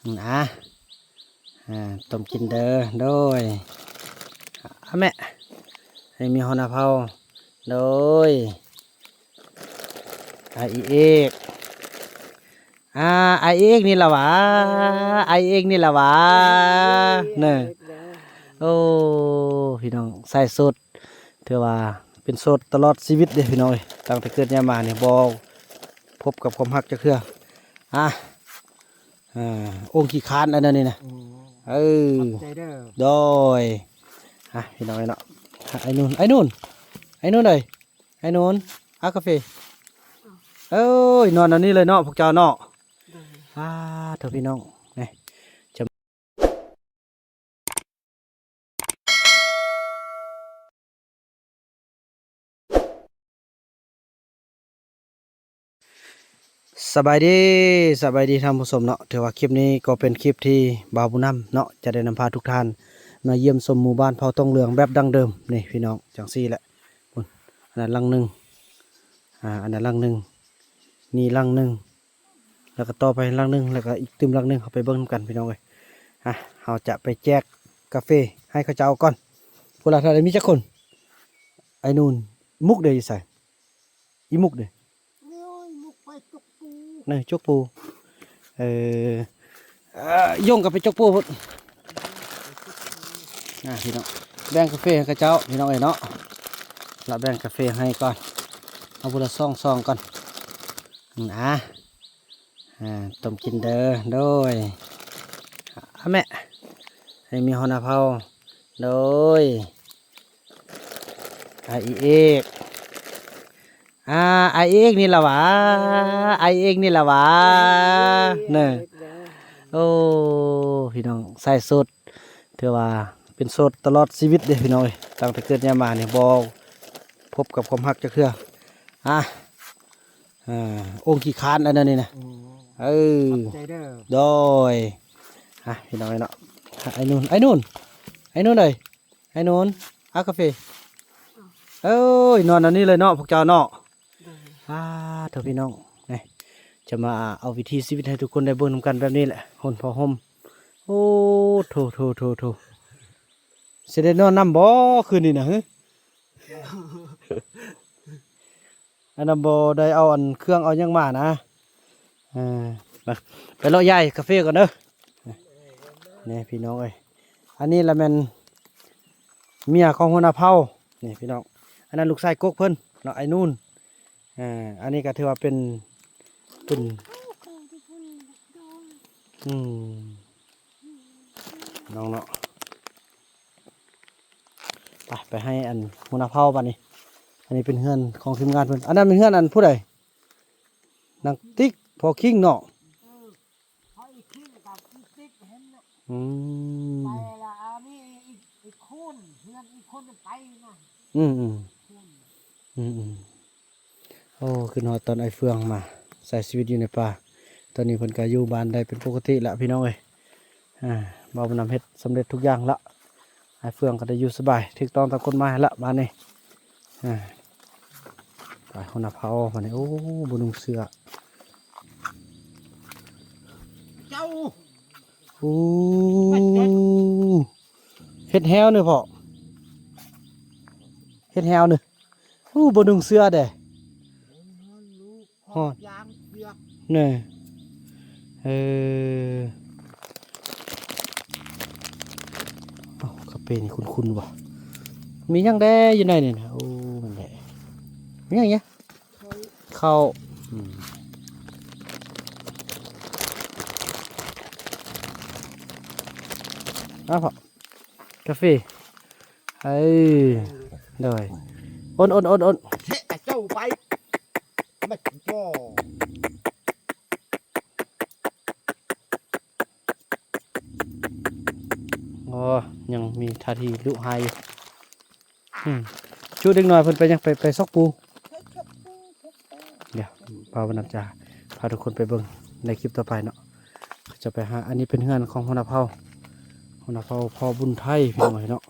นะต้มกินเด้อโดยแม่ให้มีฮอนาเผาโดยอีเอกไอเอกนี่ละวะไอเอกนี่ละวะเนี่ยโอ้พี่น้องใส่สดถือว่าเป็นสดตลอดชีวิตเด้พี่น้องตั้งแต่เกิดเนี่ยมาเนี่ยบอพบกับความฮักจะคือองค์ขี้คานอันนั้นนี่นะโดยพี่น้องเนาะไอ้นู่นเลยไอ้นู่นกาแฟเอ้ยนอนอันนี้เลยเนาะพวกเจ้าเนาะเถอะพี่น้องนี่จะสบายดีท่านผู้ชมเนาะถือว่าคลิปนี้ก็เป็นคลิปที่บ่าวบุญนำเนาะจะได้นำพาทุกท่านมาเยี่ยมชมหมู่บ้านเผาตองเหลืองแบบดั้งเดิมนี่พี่น้องจังซี่แหละอันนั้นลังหนึ่งอันนั้นลังหนึ่งนี่ลังหนึ่งแล้วก็ต่อไปลังหนึ่งแล้วก็อีกตึมลังหนึ่งเขาไปเบิ้งกันพี่น้องเลยเราจะไปแจกกาแฟให้เขาเจ้าก่อนพวกเราท่านมีจักคนไอ้นู่นมุกเดยใส่อีมุกเดยนี่จกปูโยงกับไปจกปูพุ่นพี่น้องแบ่งกาแฟให้เขาเจ้าพี่น้องเอ้ยเนาะเราแบ่งกาแฟให้ก่อนเอาบุหรี่ซองก่อนต้มกินเด้อโดยแม่ให้มีฮอนาเผาโดยอีเอกไอเอกนี่ละวะไอเอกนี่ละวะเนี่ยโอ้พี่น้องใส่สดถือว่าเป็นสดตลอดชีวิตเด้พี่น้องตั้งแต่เกิดเนี่ยมาเนี่ยบอพบกับความฮักจะคือองค์ขี้คานอันนั้นนี่นะโดยพี่น้องเนาะไอ้นู่นเลยไอ้นู่นกาแฟเอ้ยนอนอันนี้เลยเนาะพวกเจ้าเนาะเถอะพี่น้องนี่จะมาเอาวิธีชีวิตให้ทุกคนได้เบิ่งกันแบบนี้แหละห่มพอห่มโอ้โถเสด็จนอนน้ำบ่คืนนี้นะอันนั้นบ่ได้เอาอันเครื่องเอายังมานะไปเลาะยายกาแฟก่อนเด้อนี่พี่น้องเอ้ยอันนี้ละแม่นเมียของหัวหน้าเผานี่พี่น้องอันนั้นลูกชายกกเพิ่นเนาะไอ้นู่นอันนี้ก็ถือว่าเป็นน้องเนาะไปให้อันหัวหน้าเผาบ้านนี้อันนี้เป็นเฮือนของทีมงานเพิ่นอันนั้นเป็นเฮือนอันผู้ใดนางติ๊กพอคิงเนาะไปละนี่อีกคนเฮือนอีกคนไปนะโอ้คือหอตอนไอเฟืองมาใส่ชีวิตอยู่ในป่าตอนนี้เพิ่นก็อยู่บ้านได้เป็นปกติละพี่น้องเอ้ยบ่าวนำเฮ็ดสำเร็จทุกอย่างละไอเฟืองก็ได้อยู่สบายถูกต้องตามกฎหมายละบ้านนี้ไปคนนับเผามาเนี่ยโอ้บนุงเสือเจ้าโอ้เฮ็ดแฮวเนี่ยพ่อเฮ็ดแฮวเนี่ยโอ้บนุงเสือเด้ฮอดเนี่ยกาแฟนี่คุ้นๆว่ะมียังได้อยู่ในนี่นะโอ้มันแหละมียังเงี้ยเข้าพ่อกาแฟเลยอ้นเจ้าไปไม่พอยังมีท่าทีลุหายอยู่ช่วยดึงหน่อยเพิ่นไปยังไปซอกปูเดี๋ยวพาวันนับจ่าพาทุกคนไปเบิ่งในคลิปต่อไปเนาะจะไปหาอันนี้เป็นเฮือนของหัวหน้าเผ่าพอบุญไทยพี่น้องเนาะ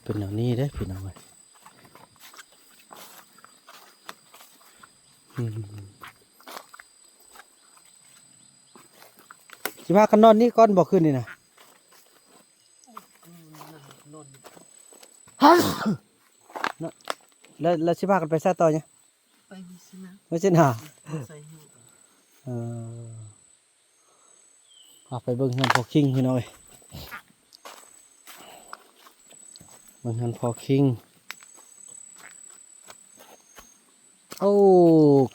เป็นอย่างนี้เด้อพี่น้องเอ้ยสิพากันนอนนี่ก่อนบ่คืนนี่นะ นอน แล้วสิพากันไปซะต่อเนี่ย ไปวิสนะ ไม่ใช่น่ะ ใส่หิ้ว เออเอาไปเบิ่งเฮือนพอคิงพี่น้องเอ้ยเบิ่งเฮือนพอคิงโอ้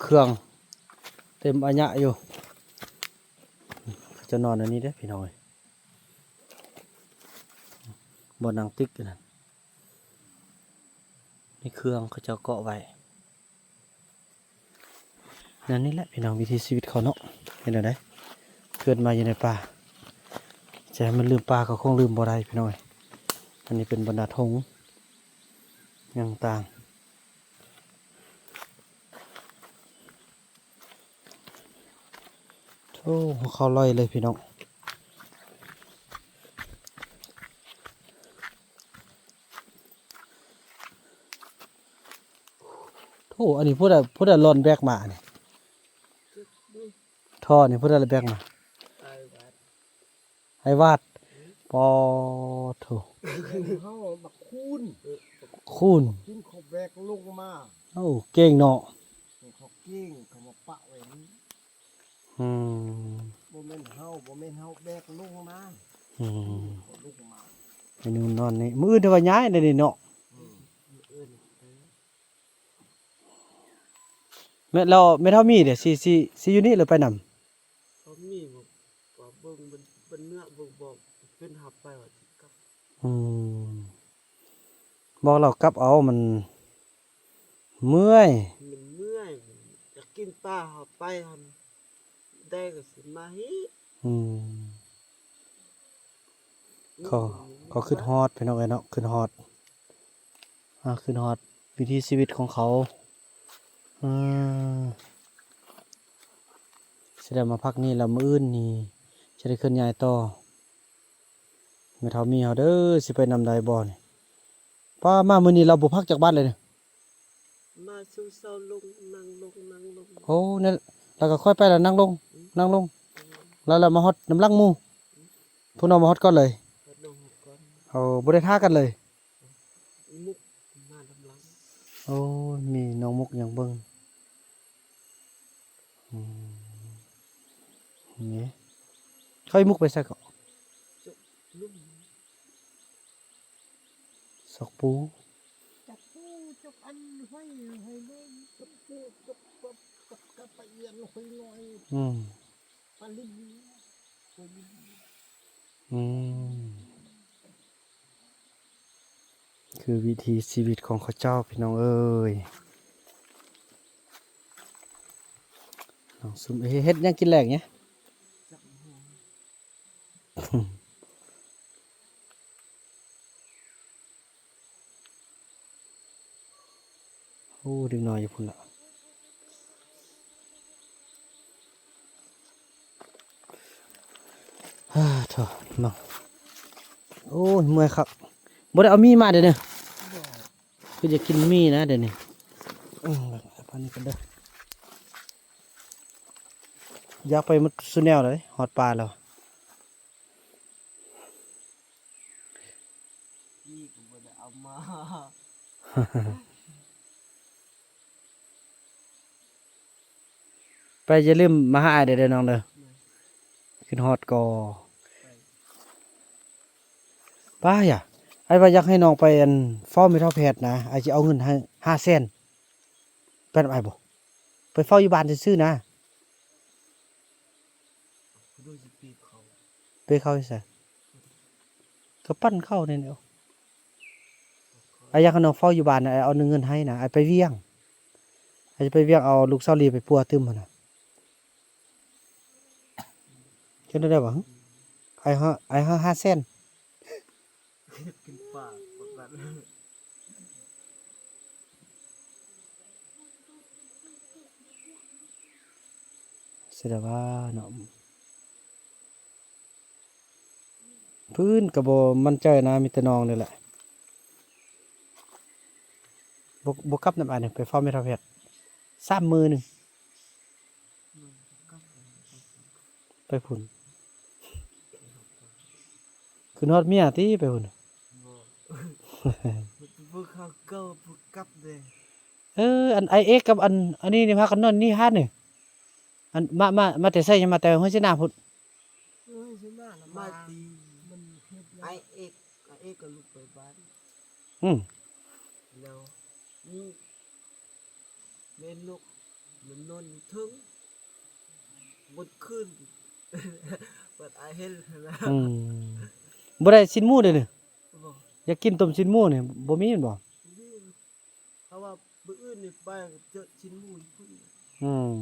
เครื่องเต็มอัญญะอยู่จะนอนอันนี้เด้อพี่น้องเอ้ยบนนางติ๊กนั่นนี่เครื่องเขาจะเกาะไว้นั่นนี่แหละพี่น้องวิถีชีวิตเขาเนาะเห็นไหมเกิดมาอยู่ในป่าจะให้มันลืมป่าก็คงลืมบ่ได้พี่น้องเอ้ยอันนี้เป็นบรรดาธงอย่างต่างโอ้เขาลอยเลยพี่น้องโอ้อันนี้พูดอะลอนแบกมาเนี่ยท่อนี่พูดอะไรแบกมา ไอ้วัด ไอ้วาดปอโถ เฮาบักคูน คูณ กินเขาแบกลงมา เอ้าเก่งเนาะ เขาเก่งเขามาปะไว้นี่ อืม บ่แม่นเฮาแบกลงมา อืม เขาลงมา ไอ้นู่นนอนนี่มือเทว่าย้ายได้นี่เนาะ เอิ้น แม่เราไม่เท่ามีเด้สิอยู่นี่หรือไปนำ เขามีบอกว่าเบิ่งมันเนื้อเบิ่งบอกเป็นหับไปว่ากับ อืมบอกเรากลับเอามันเมื่อย มันเมื่อยอยากกินปลาหับไปหันได้ก็สิมาฮิ อืมเขาขึ้นฮอดพี่น้องเอ้ยเนาะขึ้นฮอดขึ้นฮอดวิถีชีวิตของเขาอืมสิได้มาพักนี่แล้วมื้ออื่นนี่จะได้ขึ้นย้ายต่อแม่เฒ่ามีเฮาเด้อสิไปนำใดบ่นี่ป้ามามื้อนี้เราบ่พักจากบ้านเลยเนี่ย มาสู่เซาลงนั่งลง โอ้เนี่ยแล้วก็ค่อยไปแล้วนั่งลงแล้วเรามาฮอดน้ำลังหมู่พวกเรามาฮอดก่อนเลย ก็ลงก่อน เอาบ่ได้ท่ากันเลย มุกมาลำลัง โอ้ยมีน้องมุกอย่างเบิ่งอืมนี่ค่อยมุกไปซะก่อน ลุ่ม สอกปู จับปูจับอันห้อยเลยจับปูจับกระปะเอียนห้อยลอย อืม ปลาลิ้นห้อยลิ้น อืมคือวิถีชีวิตของเขาเจ้าพี่น้องเอ้ยน้องซุมเฮ็ดหยังกินแหลกเนี่ย จับหัว โอ้ดึงหน่อยอยู่พุ่นละฮ่าเถอะน้องโอ้ยเมื่อยครับบ่ได้เอามีมาเดี๋ยวนี้คือจะกินมีนะเดี๋ยวนี้พันนี้กันเด้ออยากไปมุดสุแนวเลยหอดปลาแล้ว นี่ก็บ่ได้เอามา ไปอย่าลืมมาหาอ้ายเด้อน้องเด้อขึ้นฮอดกอป้าอย่าไอ้ว่าอยากให้น้องไปอันเฝ้าไม่เท่าแพทย์นะไอ้จะเอาเงินให้500,000เป็นไอ้บ่ไปเฝ้าอยู่บ้านซื่อๆนะ ดูสิปีเขา ไปเข้าใส่ก็ปั้นเข้าเนี่ยเดียวไอ้อยากให้น้องเฝ้าอยู่บ้านนะไอ้เอาเงินให้นะไอ้ไปเวียงไอ้จะไปเวียงเอาลูกสาวลีไปปัวตึมมันนะเจ้าได้บ่หึไอ้500,000 กินปลาปกติ เสียดายว่าเนาะพื้นกระโบมันใจนะมีแต่นองนี่แหละ บ่กลับนำอันนี้ไปเฝ้าแม่ทัพแพทย์3มื้อหนึง กับ ไปพุ่นคือฮอดเมียติไปพุ่น บ่พวกเขาเก้าพวกกับเด้ อัน IX กับอันนี้นี่พากันนอนนี่ฮาดนี่อันมาแต่ไสยังมาแต่ห้วยสินาพุ่น เอ้ยสิมาละมาตีมันเฮ็ดไอเอกก็ลุกไปบ้าน อืม แล้วนี่แม่นกมันนอนอยู่ถึงบนขึ้น บัดไอเห็นนะ อืมบ่ได้ชิ้นหมูเด้อนี่ บอก อยากกินต้มชิ้นหมูนี่บ่มีแม่นบ่ นี่เพราะว่ามื้ออื่นนี่ไปเจอชิ้นหมูอยู่พุ่น อืม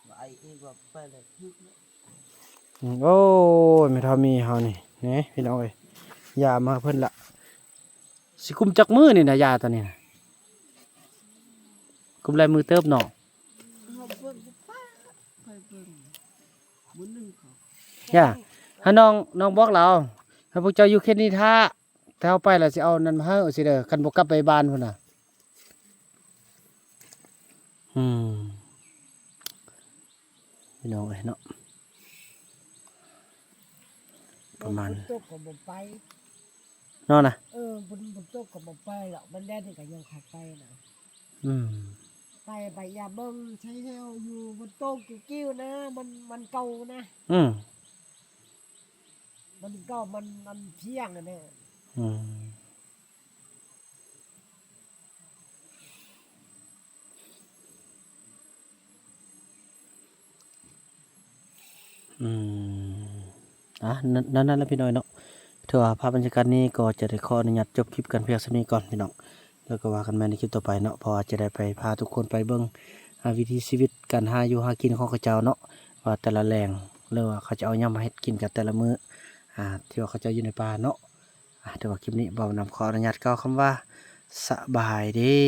ว่าไอเอกว่าไปแล้วทึกแล้ว โอ้ยแม่ทามีเฮานี่แหน่พี่น้องเอ้ยยามาเพิ่นละสิกุมจักมือนี่นะยาตัวนี้น่ะกุมลายมือเติบเนาะ เขาเบิ่งบ่ป้าไปเบิ่งมื้อหนึงเขา ย่าถ้าน้องบอกเราถ้าพวกเจ้าอยู่เขตนี้ท่าถ้าเอาไปแล้วสิเอานั่นมาให้เอาสิเด้อคันบ่กลับไปบ้านพุ่นน่ะอืมพี่น้องเอ้ยเนาะประมาณ ฝนตกก็บ่ไป เนาะนะ ฝนตกก็บ่ไปหรอกมันแดดนี่ก็ยังขับไปนะ อืม ไปอย่าเบิ่งใช้แนวอยู่บนโต๊ะกิ้วๆนะมันเก่านะ อืม มันก็มันเที่ยงอ่ะเนี่ย อืมอืมนั่นแหละพี่น้อยเนาะถือว่าภาพบรรยากาศนี้ก็จะได้ขออนุญาตจบคลิปกันเพียงเท่านี้ก่อนพี่น้องแล้วก็ว่ากันใหม่ในคลิปต่อไปเนาะเพราะว่าจะได้ไปพาทุกคนไปเบิ่งวิถีชีวิตการหาอยู่หากินของเขาเจ้าเนาะว่าแต่ละแหล่งหรือว่าเขาจะเอาหยังมาให้กินกันแต่ละมื้อที่ว่าเขาจะอยู่ในป่าเนาะแต่ว่าคลิปนี้บ่าวนำขออนุญาตกล่าวคำว่าสบายดี